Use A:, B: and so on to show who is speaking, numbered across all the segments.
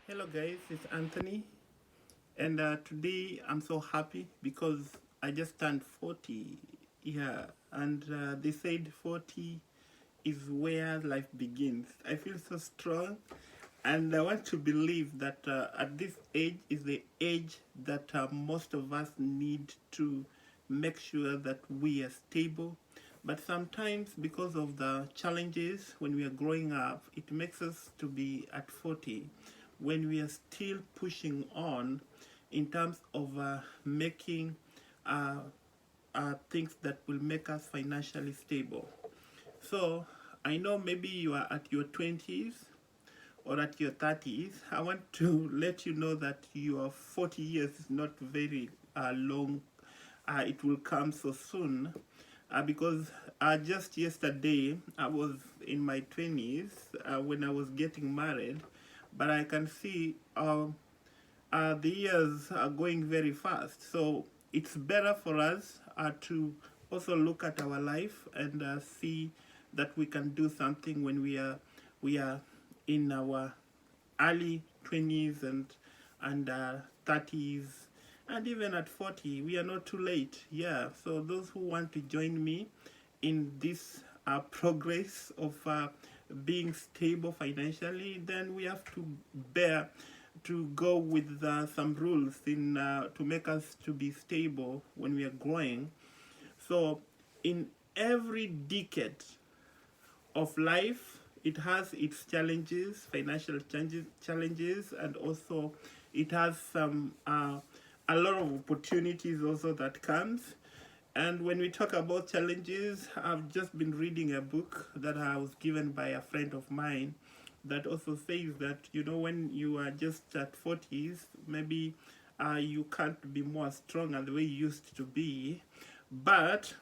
A: Hello, guys, it's Anthony, and today I'm so happy because I just turned 40. Yeah, and they said 40 is where life begins. I feel so strong, and I want to believe that at this age is the age that most of us need to make sure that we are stable. But sometimes, because of the challenges when we are growing up, it makes us to be at 40 when we are still pushing on in terms of making uh, things that will make us financially stable. So I know maybe you are at your 20s or at your 30s. I want to let you know that your 40 years is not very long. It will come so soon because just yesterday I was in my 20s when I was getting married, but I can see the years are going very fast. So it's better for us to also look at our life and see that we can do something when we are in our early 20s and 30s, and even at 40 we are not too late. Yeah, so those who want to join me in this progress of being stable financially, then we have to bear to go with some rules in to make us to be stable when we are growing. So in every decade of life, it has its challenges, financial challenges, and also it has some a lot of opportunities also that comes. And when we talk about challenges, I've just been reading a book that I was given by a friend of mine that also says that, when you are just at 40s, maybe you can't be more strong as the way you used to be. But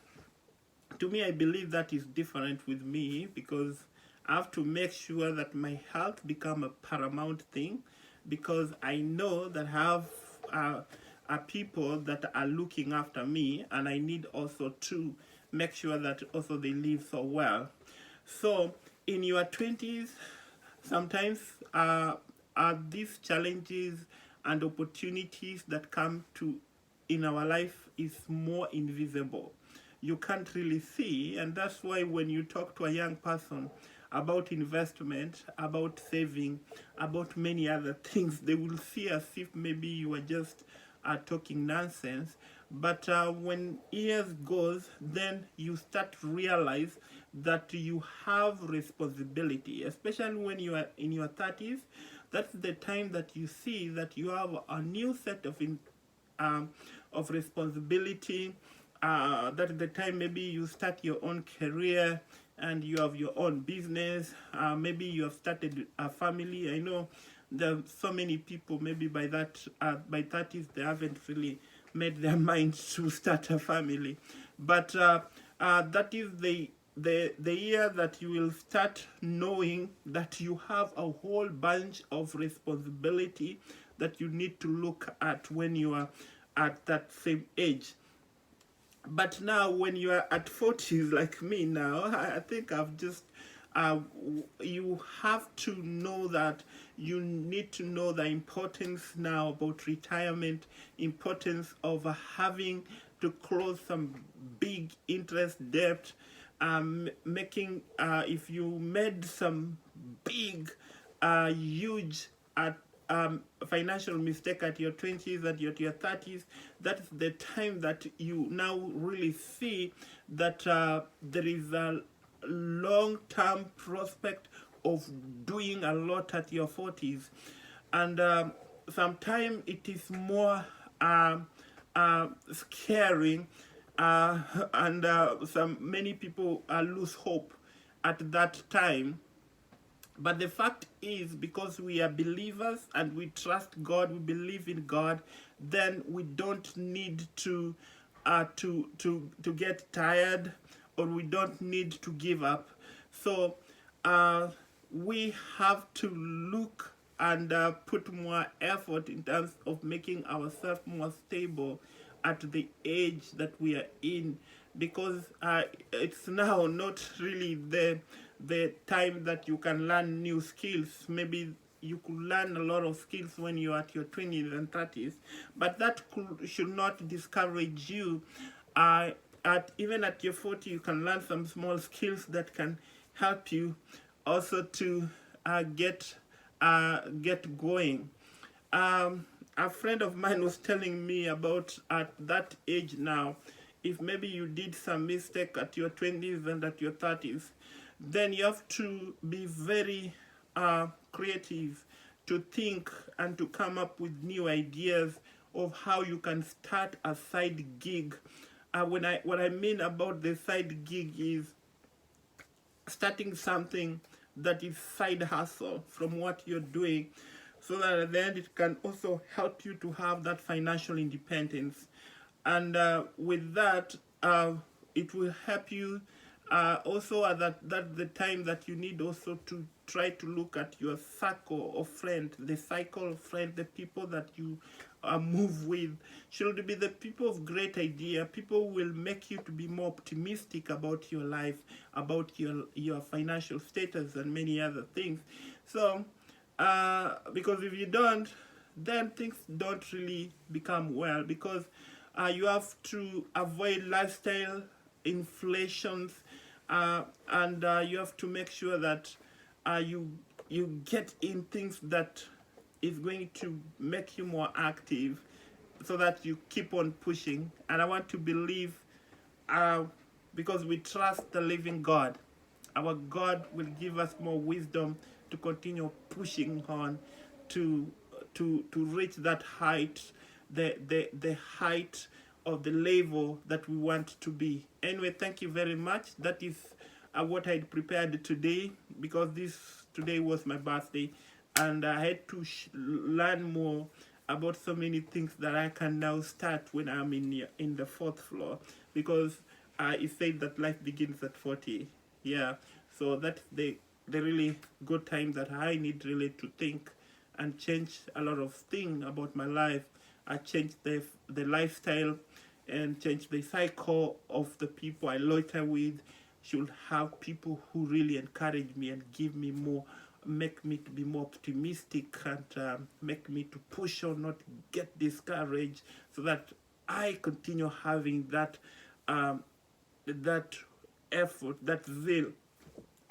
A: to me, I believe that is different with me because I have to make sure that my health become a paramount thing, because I know that I have people that are looking after me, and I need also to make sure that also they live so well. So in your 20s, sometimes these challenges and opportunities that come to in our life is more invisible. You can't really see, and that's why when you talk to a young person about investment, about saving, about many other things, they will see as if maybe you are just talking nonsense. But when years goes, then you start to realize that you have responsibility, especially when you are in your 30s. That's the time that you see that you have a new set um, of responsibility. That is the time maybe you start your own career and you have your own business. Maybe you have started a family. I know there are so many people maybe by 30s they haven't really made their mind to start a family. But that is the year that you will start knowing that you have a whole bunch of responsibility that you need to look at when you are at that same age. But now when you are at 40s like me now, I think I've just you have to know that you need to know the importance now about retirement, importance of having to close some big interest debt, making if you made some big huge financial mistake at your 20s, at your 30s, that's the time that you now really see that there is a long-term prospect of doing a lot at your 40s. And sometimes it is more scaring, and some many people lose hope at that time. But the fact is, because we are believers and we trust God, we believe in God, then we don't need to get tired, or we don't need to give up. So uh, we have to look and put more effort in terms of making ourselves more stable at the age that we are in, because it's now not really the time that you can learn new skills. Maybe you could learn a lot of skills when you're at your 20s and 30s, but that should not discourage you. Even at your 40, you can learn some small skills that can help you also to get going. A friend of mine was telling me about at that age now, if maybe you did some mistake at your 20s and at your 30s, then you have to be very creative to think and to come up with new ideas of how you can start a side gig. What I mean about the side gig is starting something that is side hustle from what you're doing, so that at the end it can also help you to have that financial independence. And with that, it will help you also at that the time that you need also to try to look at your circle of friends, the cycle of friends, the people that you move with should be the people of great idea. People will make you to be more optimistic about your life, about your financial status and many other things. So because if you don't, then things don't really become well, because you have to avoid lifestyle inflations, and you have to make sure that you get in things that is going to make you more active, so that you keep on pushing. And I want to believe, because we trust the living God, our God will give us more wisdom to continue pushing on to reach that height, the height of the level that we want to be. Anyway, thank you very much. That is what I prepared today, because today was my birthday, and I had to learn more about so many things that I can now start when I'm in the fourth floor, because it said that life begins at 40. Yeah, so that's the really good time that I need really to think and change a lot of things about my life. I change the lifestyle and change the cycle of the people I loiter with. Should have people who really encourage me and give me more, make me to be more optimistic, and make me to push on, not get discouraged, so that I continue having that that effort, that zeal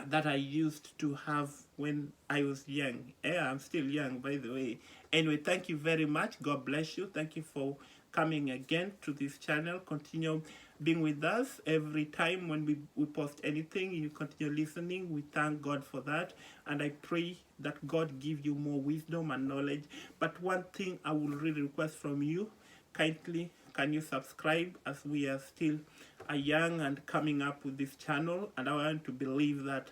A: that I used to have when I was young. Yeah, I'm still young, by the way. Anyway, thank you very much. God bless you. Thank you for coming again to this channel. Continue being with us every time when we post anything. You continue listening. We thank God for that. And I pray that God give you more wisdom and knowledge. But one thing I will really request from you, kindly, can you subscribe, as we are still young and coming up with this channel, and I want to believe that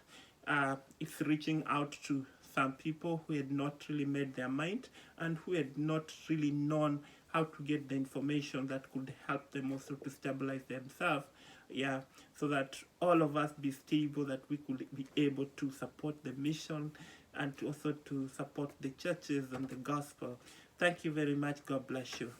A: it's reaching out to some people who had not really made their mind, and who had not really known how to get the information that could help them also to stabilize themselves. Yeah, so that all of us be stable, that we could be able to support the mission and also to support the churches and the gospel. Thank you very much. God bless you.